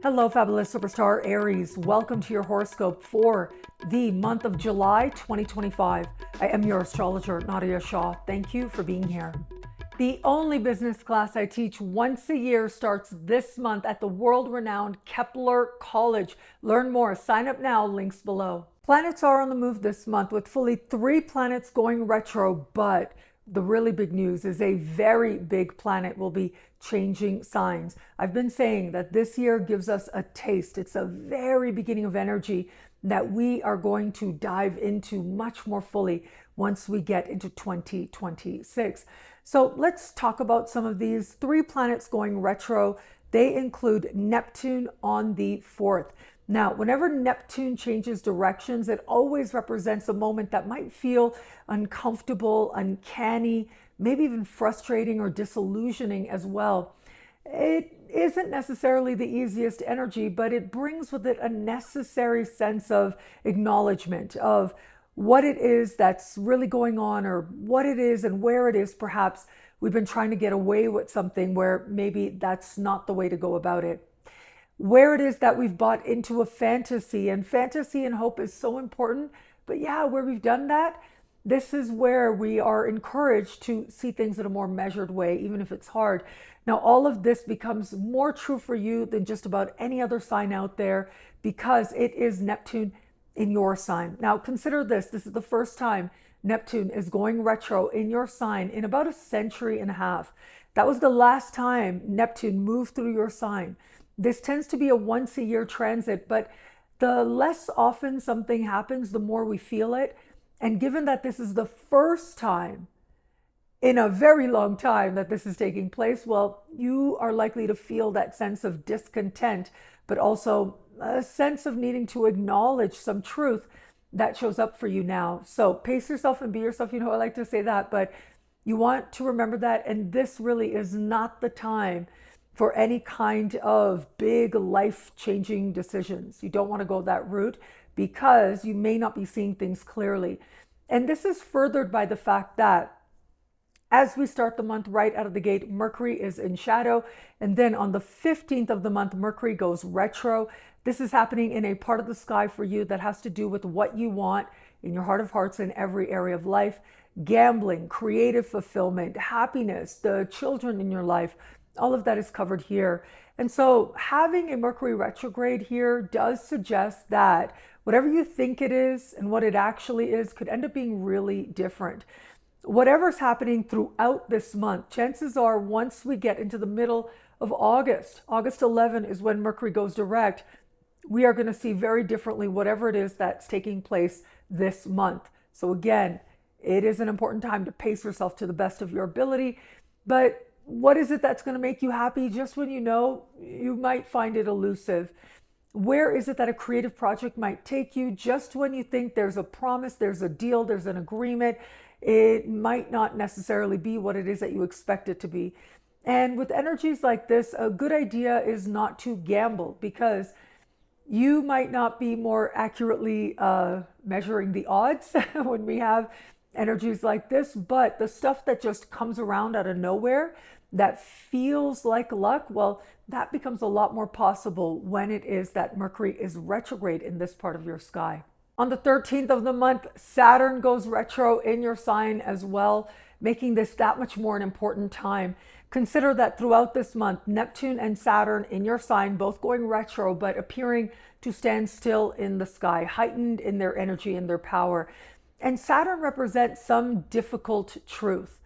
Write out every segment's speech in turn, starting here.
Hello, fabulous superstar Aries. Welcome to your horoscope for the month of July 2025. I am your astrologer, Nadiya Shah. Thank you for being here. The only business class I teach once a year starts this month at the world-renowned Kepler College. Learn more. Sign up now. Links below. Planets are on the move this month with fully 3 planets going retro, but the really big news is a very big planet will be changing signs. I've been saying that this year gives us a taste. It's a very beginning of energy that we are going to dive into much more fully once we get into 2026. So let's talk about some of these 3 planets going retro. They include Neptune on the 4th. Now, whenever Neptune changes directions, it always represents a moment that might feel uncomfortable, uncanny, maybe even frustrating or disillusioning as well. It isn't necessarily the easiest energy, but it brings with it a necessary sense of acknowledgement of what it is that's really going on, or what it is and where it is. Perhaps we've been trying to get away with something where maybe that's not the way to go about it. Where it is that we've bought into a fantasy, and fantasy and hope is so important. But yeah, where we've done that, this is where we are encouraged to see things in a more measured way, even if it's hard. Now, all of this becomes more true for you than just about any other sign out there, because it is Neptune in your sign. Now, consider this. This is the first time Neptune is going retro in your sign in about a century and a half. That was the last time Neptune moved through your sign. This tends to be a once-a-year transit, but the less often something happens, the more we feel it. And given that this is the first time in a very long time that this is taking place, well, you are likely to feel that sense of discontent, but also a sense of needing to acknowledge some truth that shows up for you now. So pace yourself and be yourself. You know, I like to say that, but you want to remember that. And this really is not the time for any kind of big life-changing decisions. You don't want to go that route because you may not be seeing things clearly. And this is furthered by the fact that as we start the month right out of the gate, Mercury is in shadow. And then on the 15th of the month, Mercury goes retro. This is happening in a part of the sky for you that has to do with what you want in your heart of hearts in every area of life. Gambling, creative fulfillment, happiness, the children in your life, all of that is covered here. And so having a Mercury retrograde here does suggest that whatever you think it is and what it actually is could end up being really different. Whatever's happening throughout this month, chances are once we get into the middle of August, August 11 is when Mercury goes direct, we are going to see very differently whatever it is that's taking place this month. So again, it is an important time to pace yourself to the best of your ability. But what is it that's going to make you happy just when you know you might find it elusive? Where is it that a creative project might take you just when you think there's a promise, there's a deal, there's an agreement? It might not necessarily be what it is that you expect it to be. And with energies like this, a good idea is not to gamble, because you might not be more accurately measuring the odds when we have energies like this, but the stuff that just comes around out of nowhere that feels like luck, well, that becomes a lot more possible when it is that Mercury is retrograde in this part of your sky. On the 13th of the month, Saturn goes retro in your sign as well, making this that much more an important time. Consider that throughout this month, Neptune and Saturn in your sign, both going retro, but appearing to stand still in the sky, heightened in their energy and their power. And Saturn represents some difficult truth,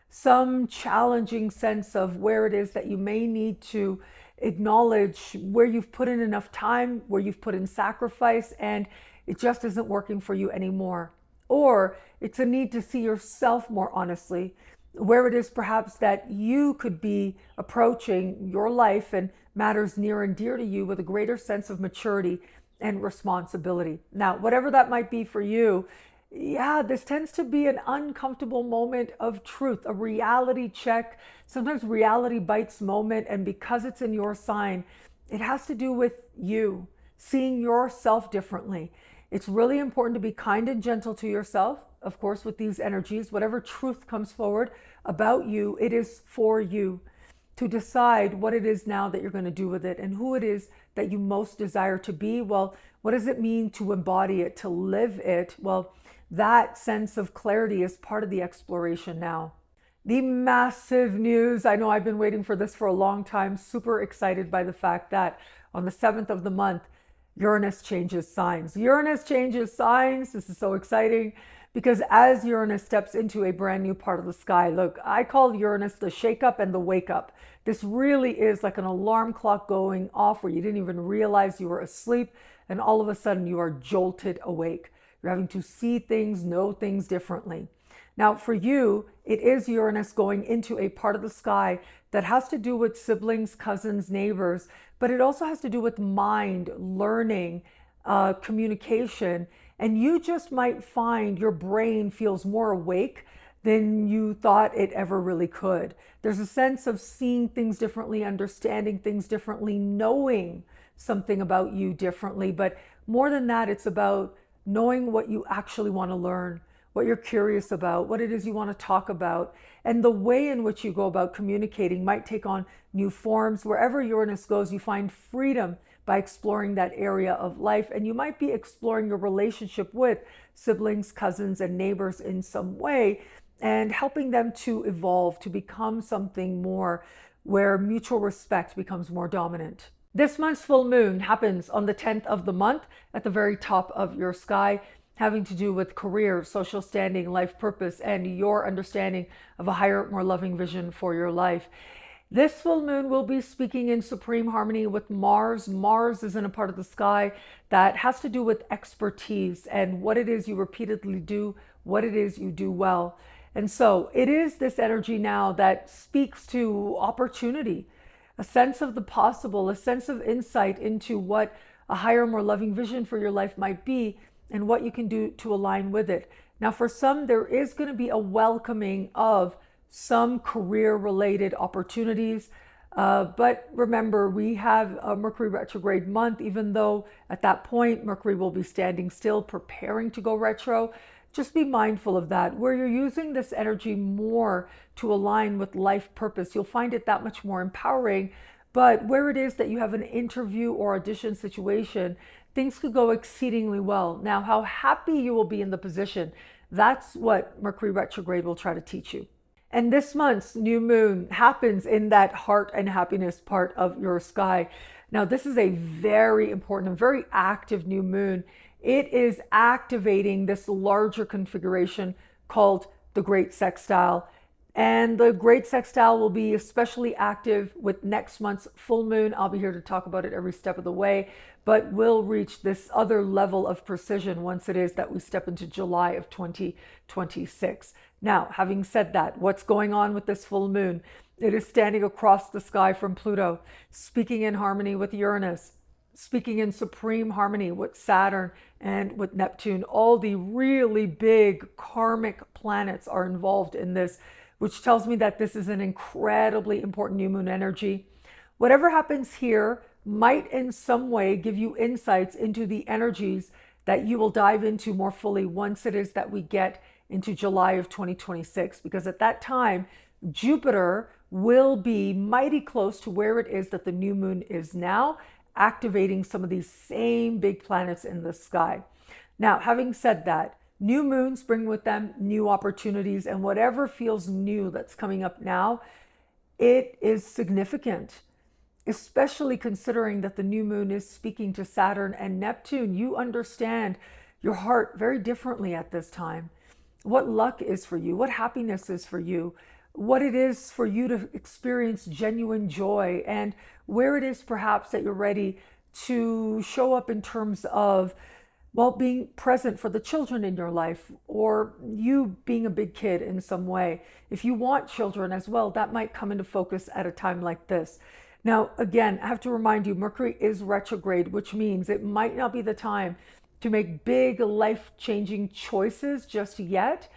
some challenging sense of where it is that you may need to acknowledge where you've put in enough time, where you've put in sacrifice, and it just isn't working for you anymore. Or it's a need to see yourself more honestly, where it is perhaps that you could be approaching your life and matters near and dear to you with a greater sense of maturity and responsibility. Now, whatever that might be for you, yeah, this tends to be an uncomfortable moment of truth, a reality check, sometimes reality bites moment. And because it's in your sign, it has to do with you seeing yourself differently. It's really important to be kind and gentle to yourself. Of course, with these energies, whatever truth comes forward about you, it is for you to decide what it is now that you're going to do with it and who it is that you most desire to be? Well, what does it mean to embody it, to live it? Well, that sense of clarity is part of the exploration now. The massive news. I know I've been waiting for this for a long time. Super excited by the fact that on the 7th of the month, Uranus changes signs. Uranus changes signs. This is so exciting because as Uranus steps into a brand new part of the sky, look, I call Uranus the shake up and the wake up. This really is like an alarm clock going off where you didn't even realize you were asleep and all of a sudden you are jolted awake. You're having to see things, know things differently. Now, for you, it is Uranus going into a part of the sky that has to do with siblings, cousins, neighbors, but it also has to do with mind, learning, communication. And you just might find your brain feels more awake than you thought it ever really could. There's a sense of seeing things differently, understanding things differently, knowing something about you differently. But more than that, it's about knowing what you actually want to learn, what you're curious about, what it is you want to talk about. And the way in which you go about communicating might take on new forms. Wherever Uranus goes, you find freedom by exploring that area of life. And you might be exploring your relationship with siblings, cousins, and neighbors in some way and helping them to evolve, to become something more where mutual respect becomes more dominant. This month's full moon happens on the 10th of the month at the very top of your sky, having to do with career, social standing, life purpose, and your understanding of a higher, more loving vision for your life. This full moon will be speaking in supreme harmony with Mars. Mars is in a part of the sky that has to do with expertise and what it is you repeatedly do, what it is you do well. And so it is this energy now that speaks to opportunity, a sense of the possible, a sense of insight into what a higher, more loving vision for your life might be and what you can do to align with it. Now, for some, there is going to be a welcoming of some career-related opportunities. But remember, we have a Mercury retrograde month, even though at that point, Mercury will be standing still, preparing to go retro. Just be mindful of that. Where you're using this energy more to align with life purpose, you'll find it that much more empowering. But where it is that you have an interview or audition situation, things could go exceedingly well. Now, how happy you will be in the position, that's what Mercury retrograde will try to teach you. And this month's new moon happens in that heart and happiness part of your sky. Now, this is a very important and very active new moon. It is activating this larger configuration called the Great Sextile. And the Great Sextile will be especially active with next month's full moon. I'll be here to talk about it every step of the way, but we'll reach this other level of precision once it is that we step into July of 2026. Now, having said that, what's going on with this full moon? It is standing across the sky from Pluto, speaking in harmony with Uranus, speaking in supreme harmony with Saturn and with Neptune. All the really big karmic planets are involved in this, which tells me that this is an incredibly important new moon energy. Whatever happens here might in some way give you insights into the energies that you will dive into more fully once it is that we get into July of 2026, because at that time, Jupiter will be mighty close to where it is that the new moon is now, activating some of these same big planets in the sky. Now, having said that, new moons bring with them new opportunities, and whatever feels new that's coming up now, it is significant, especially considering that the new moon is speaking to Saturn and Neptune. You understand your heart very differently at this time. What luck is for you, what happiness is for you, what it is for you to experience genuine joy, and where it is perhaps that you're ready to show up in terms of, well, being present for the children in your life, or you being a big kid in some way. If you want children as well, that might come into focus at a time like this. Now, again, I have to remind you, Mercury is retrograde, which means it might not be the time to make big life-changing choices just yet.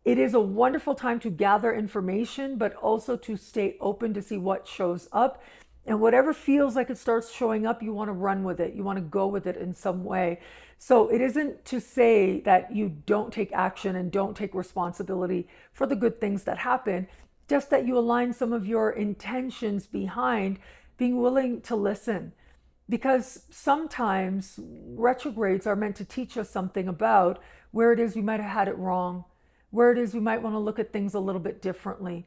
It is a wonderful time to gather information, but also to stay open to see what shows up. And whatever feels like it starts showing up, you want to run with it. You want to go with it in some way. So it isn't to say that you don't take action and don't take responsibility for the good things that happen, just that you align some of your intentions behind being willing to listen, because sometimes retrogrades are meant to teach us something about where it is we might have had it wrong, where it is we might want to look at things a little bit differently.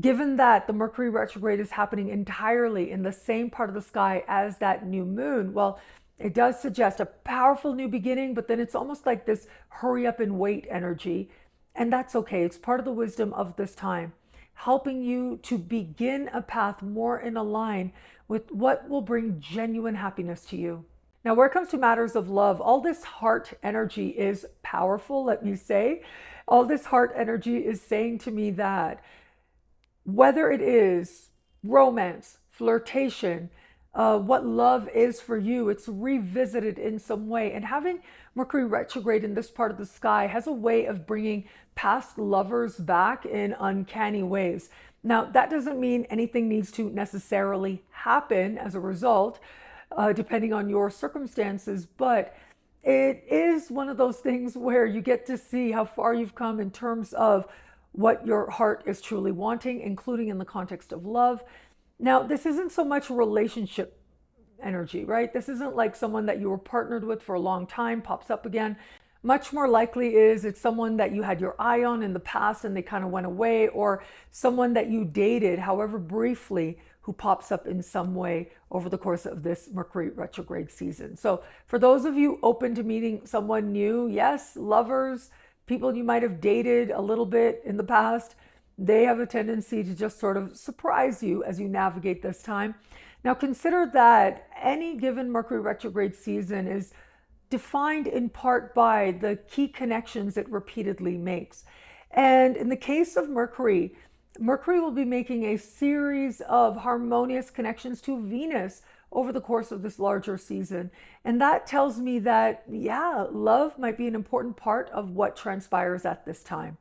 Given that the Mercury retrograde is happening entirely in the same part of the sky as that new moon, well, it does suggest a powerful new beginning, but then it's almost like this hurry up and wait energy. And that's okay. It's part of the wisdom of this time, helping you to begin a path more in a line with what will bring genuine happiness to you. Now, where it comes to matters of love, all this heart energy is powerful, let me say. All this heart energy is saying to me that whether it is romance, flirtation, what love is for you, it's revisited in some way. And having Mercury retrograde in this part of the sky has a way of bringing past lovers back in uncanny ways. Now, that doesn't mean anything needs to necessarily happen as a result, depending on your circumstances, but it is one of those things where you get to see how far you've come in terms of what your heart is truly wanting, including in the context of love. Now, this isn't so much relationship energy, right? This isn't like someone that you were partnered with for a long time pops up again. Much more likely is it's someone that you had your eye on in the past and they kind of went away, or someone that you dated, however briefly, who pops up in some way over the course of this Mercury retrograde season. So for those of you open to meeting someone new, yes, lovers, people you might have dated a little bit in the past, they have a tendency to just sort of surprise you as you navigate this time. Now consider that any given Mercury retrograde season is defined in part by the key connections it repeatedly makes. And in the case of Mercury, Mercury will be making a series of harmonious connections to Venus over the course of this larger season. And that tells me that, yeah, love might be an important part of what transpires at this time.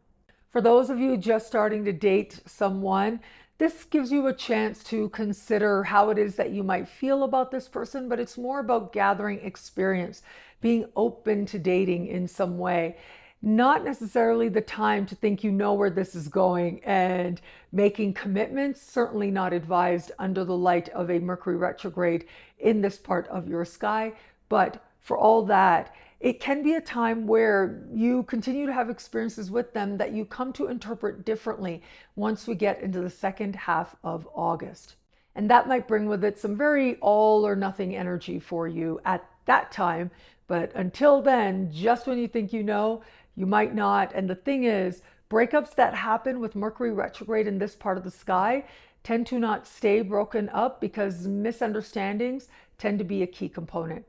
For those of you just starting to date someone, this gives you a chance to consider how it is that you might feel about this person, but it's more about gathering experience, being open to dating in some way. Not necessarily the time to think you know where this is going and making commitments, certainly not advised under the light of a Mercury retrograde in this part of your sky. But for all that, it can be a time where you continue to have experiences with them that you come to interpret differently once we get into the second half of August. And that might bring with it some very all or nothing energy for you at that time. But until then, just when you think you know, you might not. And the thing is, breakups that happen with Mercury retrograde in this part of the sky tend to not stay broken up because misunderstandings tend to be a key component.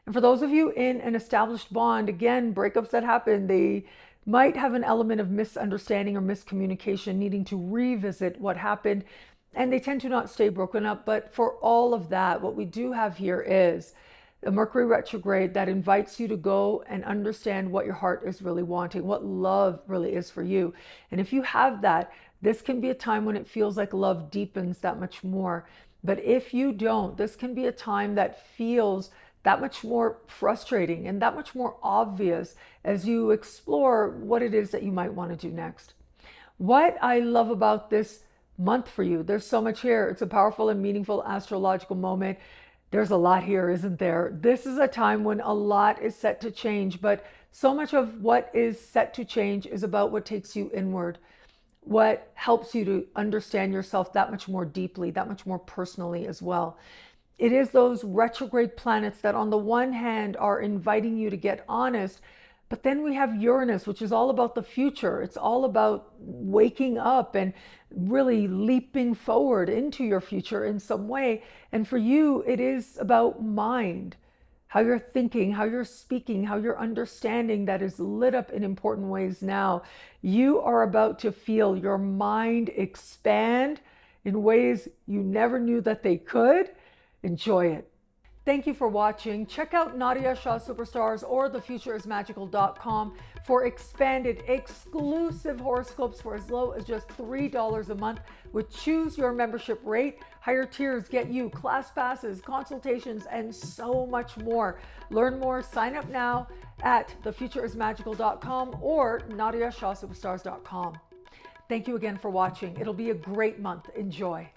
And for those of you in an established bond, again, breakups that happen, they might have an element of misunderstanding or miscommunication, needing to revisit what happened, and they tend to not stay broken up. But for all of that, what we do have here is a Mercury retrograde that invites you to go and understand what your heart is really wanting, what love really is for you. And if you have that, this can be a time when it feels like love deepens that much more. But if you don't, this can be a time that feels that much more frustrating and that much more obvious as you explore what it is that you might want to do next. What I love about this month for you, there's so much here. It's a powerful and meaningful astrological moment. There's a lot here, isn't there? This is a time when a lot is set to change, but so much of what is set to change is about what takes you inward, what helps you to understand yourself that much more deeply, that much more personally as well. It is those retrograde planets that on the one hand are inviting you to get honest, but then we have Uranus, which is all about the future. It's all about waking up and really leaping forward into your future in some way. And for you, it is about mind, how you're thinking, how you're speaking, how you're understanding that is lit up in important ways now. You are about to feel your mind expand in ways you never knew that they could. Enjoy it. Thank you for watching. Check out Nadiya Shah Superstars or thefutureismagical.com for expanded exclusive horoscopes for as low as just $3 a month with choose your membership rate. Higher tiers get you class passes, consultations, and so much more. Learn more, sign up now at thefutureismagical.com or NadiyaShahSuperstars.com. Thank you again for watching. It'll be a great month. Enjoy.